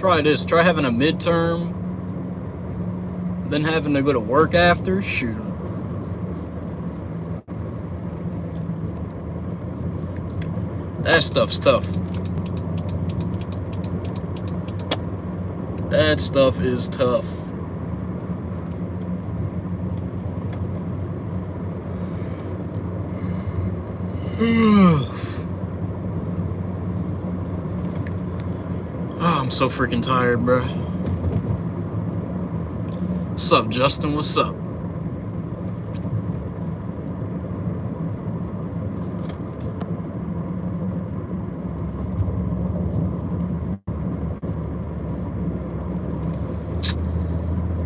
try this. Try having a midterm, then having to go to work after. Shoot. That stuff's tough. That stuff is tough. Oh, I'm so freaking tired, bro. What's up, Justin? What's up?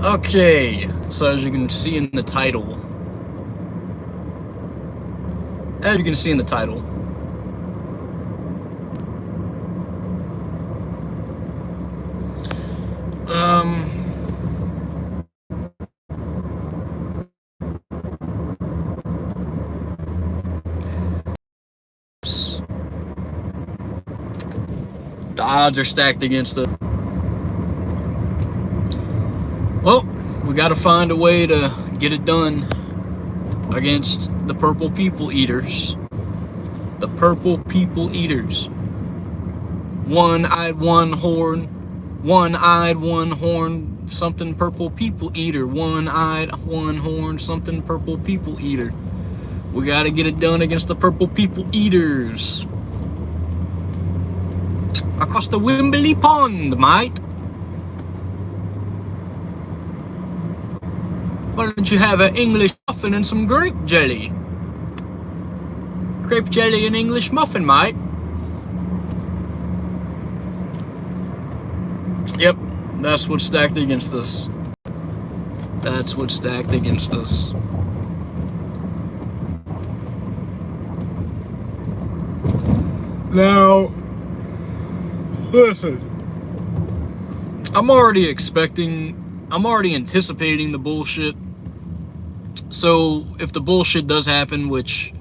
Okay, so as you can see in the title, the odds are stacked against us. Well, we gotta find a way to get it done against the Purple People Eaters. The Purple People Eaters. One-eyed, one-horn. One-eyed, one-horn. Something Purple People Eater. One-eyed, one-horn. Something Purple People Eater. We gotta get it done against the Purple People Eaters. Across the Wimbley Pond, mate. Why don't you have an English muffin and some grape jelly? Grape jelly and English muffin, mate. Yep, that's what's stacked against us. That's what's stacked against us. Now, listen. I'm already anticipating the bullshit. So if the bullshit does happen, which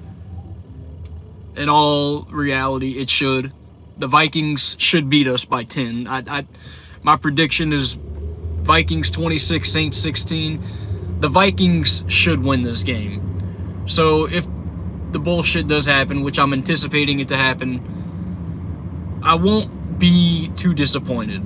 in all reality it should, the Vikings should beat us by 10. My prediction is Vikings 26, Saints 16. The Vikings should win this game. So if the bullshit does happen, which I'm anticipating it to happen, I won't be too disappointed.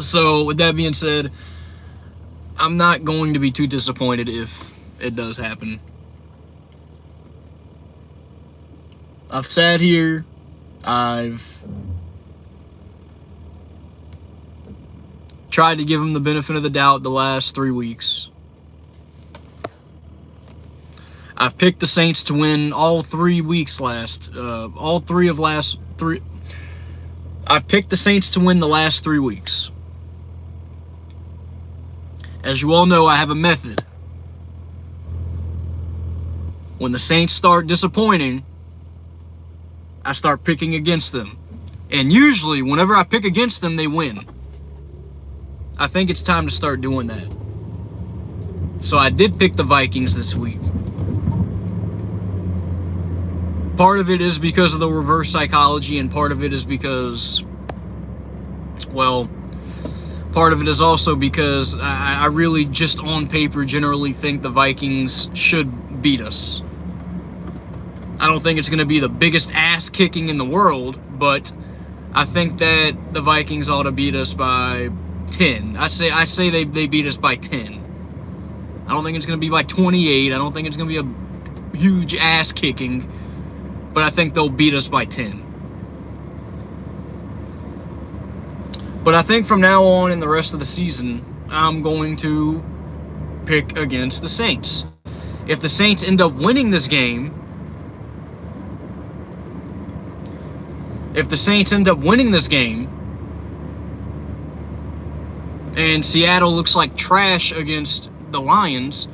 So, with that being said, I'm not going to be too disappointed if it does happen. I've sat here, I've tried to give him the benefit of the doubt the last 3 weeks. I've picked the Saints to win all 3 weeks I've picked the Saints to win the last 3 weeks. As you all know, I have a method. When the Saints start disappointing, I start picking against them. And usually, whenever I pick against them, they win. I think it's time to start doing that. So I did pick the Vikings this week. Part of it is because of the reverse psychology, and part of it is because, well, part of it is also because I really just on paper generally think the Vikings should beat us. I don't think it's going to be the biggest ass kicking in the world, but I think that the Vikings ought to beat us by 10. I say they beat us by 10. I don't think it's going to be by 28. I don't think it's going to be a huge ass kicking, but I think they'll beat us by 10. But I think from now on in the rest of the season, I'm going to pick against the Saints. If the Saints end up winning this game, and Seattle looks like trash against the Lions,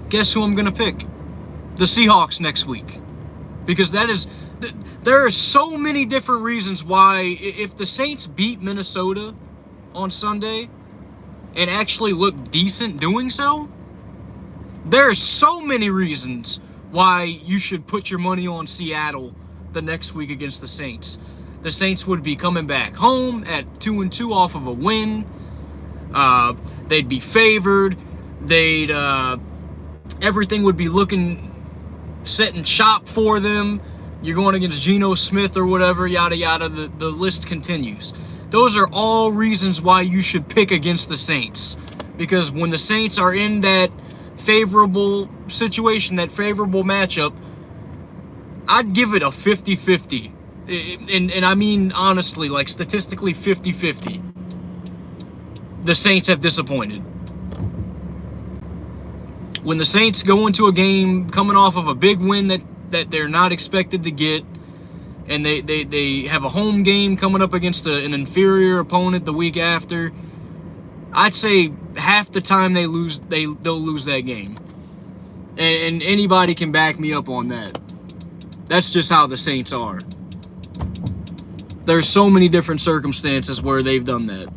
guess who I'm going to pick? The Seahawks next week. Because there are so many different reasons why, if the Saints beat Minnesota on Sunday, and actually look decent doing so, there are so many reasons why you should put your money on Seattle the next week against the Saints. The Saints would be coming back home at 2-2 off of a win. They'd be favored. Everything would be looking set in shop for them. You're going against Geno Smith or whatever, yada yada. The list continues. Those are all reasons why you should pick against the Saints. Because when the Saints are in that favorable situation, that favorable matchup, I'd give it a 50-50. And I mean, honestly, like statistically 50-50. The Saints have disappointed. When the Saints go into a game coming off of a big win that they're not expected to get, and they have a home game coming up against an inferior opponent the week after, I'd say half the time they'll lose that game. And anybody can back me up on that. That's just how the Saints are. There's so many different circumstances where they've done that.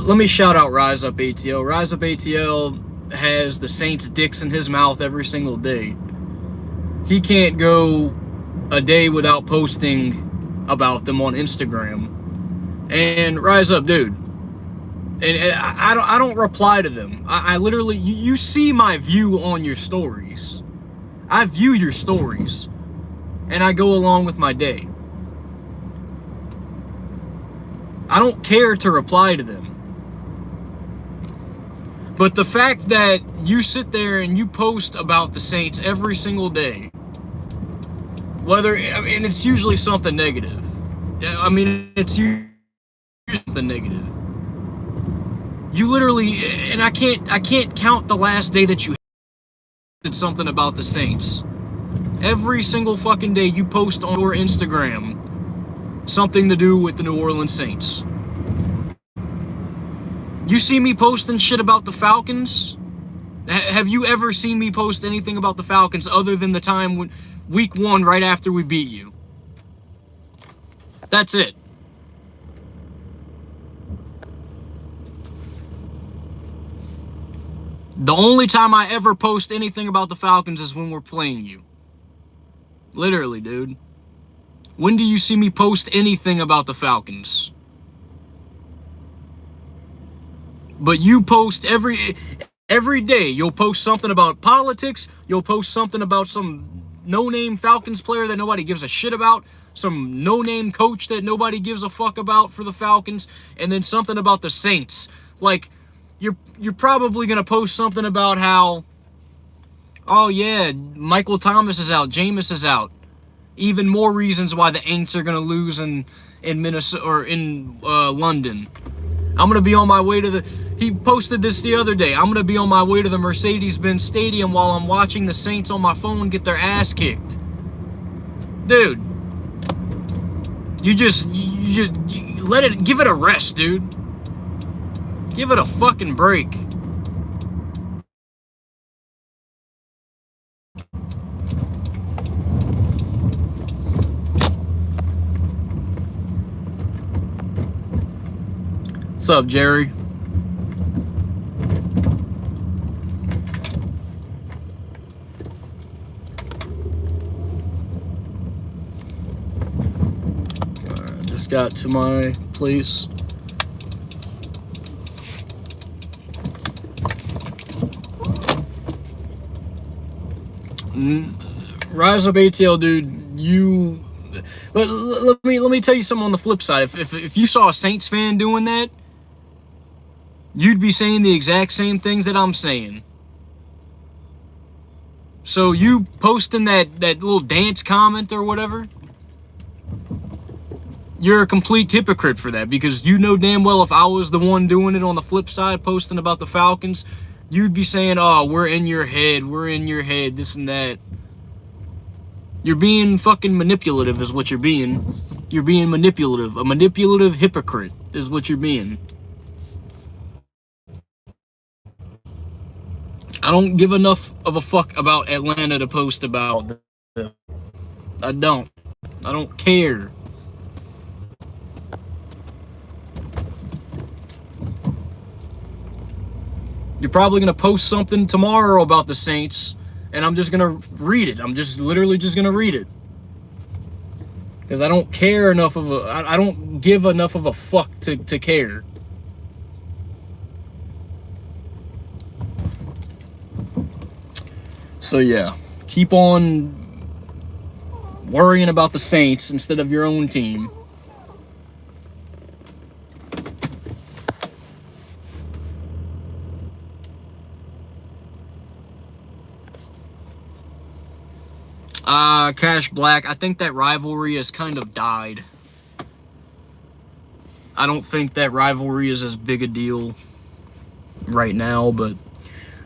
Let me shout out Rise Up ATL. Rise Up ATL has the Saints' dicks in his mouth every single day. He can't go a day without posting about them on Instagram. And Rise Up, dude. And I don't reply to them. I literally, you see my view on your stories. I view your stories. And I go along with my day. I don't care to reply to them. But the fact that you sit there and you post about the Saints every single day, and it's usually something negative. I mean, it's usually something negative. You literally, and I can't count the last day that you did something about the Saints. Every single fucking day you post on your Instagram something to do with the New Orleans Saints. You see me posting shit about the Falcons? Have you ever seen me post anything about the Falcons other than the time when week 1 right after we beat you? That's it. The only time I ever post anything about the Falcons is when we're playing you. Literally, dude. When do you see me post anything about the Falcons? But you post every day. You'll post something about politics. You'll post something about some no-name Falcons player that nobody gives a shit about. Some no-name coach that nobody gives a fuck about for the Falcons. And then something about the Saints. Like, you're probably going to post something about how, oh yeah, Michael Thomas is out. Jameis is out. Even more reasons why the Aints are going to lose in Minnesota or in London. I'm going to be on my way to he posted this the other day. I'm going to be on my way to the Mercedes-Benz Stadium while I'm watching the Saints on my phone get their ass kicked. Dude. You just let it, give it a rest, dude. Give it a fucking break. What's up, Jerry? I just got to my place. Rise Up ATL, dude. Let me tell you something on the flip side. If you saw a Saints fan doing that, you'd be saying the exact same things that I'm saying. So you posting that little dance comment or whatever, you're a complete hypocrite for that, because you know damn well if I was the one doing it on the flip side, posting about the Falcons, you'd be saying, oh, we're in your head, this and that. You're being fucking manipulative is what you're being. You're being manipulative, a manipulative hypocrite. is what you're being. I don't give enough of a fuck about Atlanta to post about them. I don't. I don't care. You're probably going to post something tomorrow about the Saints, and I'm just going to read it. I'm just literally just going to read it. Because I don't care enough of a... I don't give enough of a fuck to care. So yeah, keep on worrying about the Saints instead of your own team. Cash Black, I think that rivalry has kind of died. I don't think that rivalry is as big a deal right now, but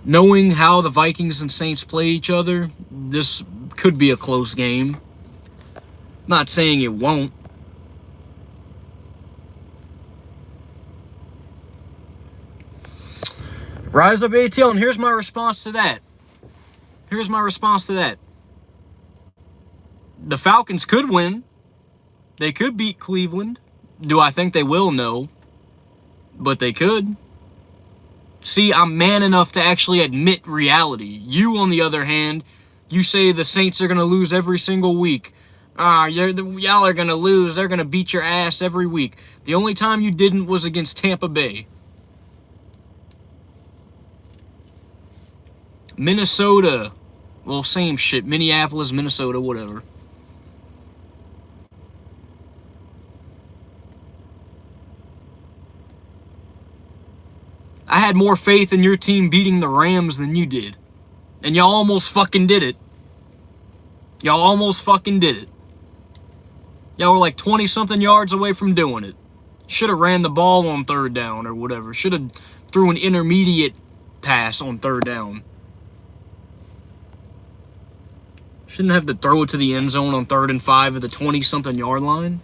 knowing how the Vikings and Saints play each other, this could be a close game. Not saying it won't. Rise up ATL, and here's my response to that. The Falcons could win. They could beat Cleveland. Do I think they will? No. But they could. See, I'm man enough to actually admit reality. You, on the other hand, you say the Saints are going to lose every single week. Y'all are going to lose. They're going to beat your ass every week. The only time you didn't was against Tampa Bay. Minnesota. Well, same shit. Minneapolis, Minnesota, whatever. I had more faith in your team beating the Rams than you did. And y'all almost fucking did it. Y'all were like 20-something yards away from doing it. Should have ran the ball on third down or whatever. Should have threw an intermediate pass on third down. Shouldn't have to throw it to the end zone on 3rd and 5 at the 20-something yard line.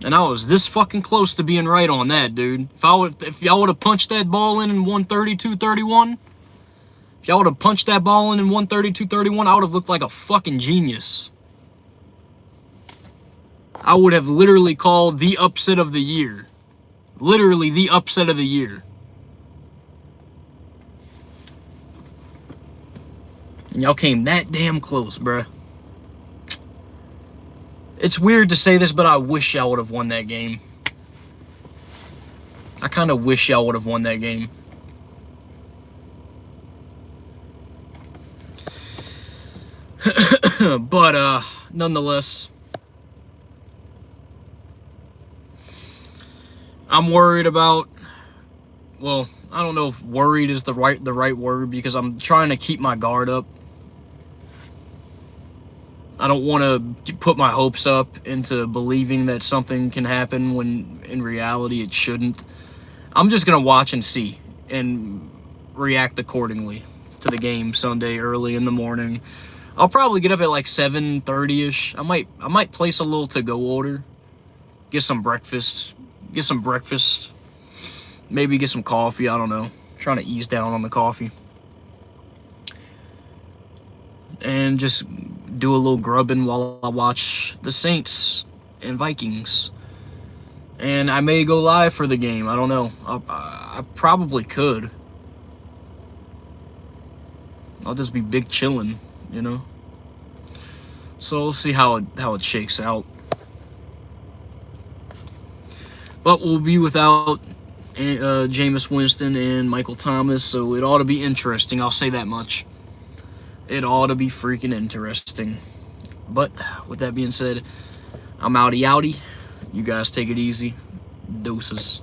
And I was this fucking close to being right on that, dude. If y'all would have punched that ball in 132-31, if y'all would have punched that ball in 132-31, I would have looked like a fucking genius. I would have literally called the upset of the year. Literally the upset of the year. And y'all came that damn close, bruh. It's weird to say this, but I wish y'all would have won that game. I kind of wish y'all would have won that game. But, nonetheless, I'm worried about, well, I don't know if worried is the right word, because I'm trying to keep my guard up. I don't want to put my hopes up into believing that something can happen when in reality it shouldn't. I'm just going to watch and see and react accordingly to the game Sunday early in the morning. I'll probably get up at like 7:30ish. I might place a little to-go order. Get some breakfast. Maybe get some coffee, I don't know. Trying to ease down on the coffee. And just do a little grubbing while I watch the Saints and Vikings. And I may go live for the game. I don't know. I probably could. I'll just be big chilling, you know. So we'll see how it shakes out. But we'll be without Jameis Winston and Michael Thomas, so it ought to be interesting. I'll say that much. It ought to be freaking interesting. But with that being said, I'm outie. You guys take it easy. Doses.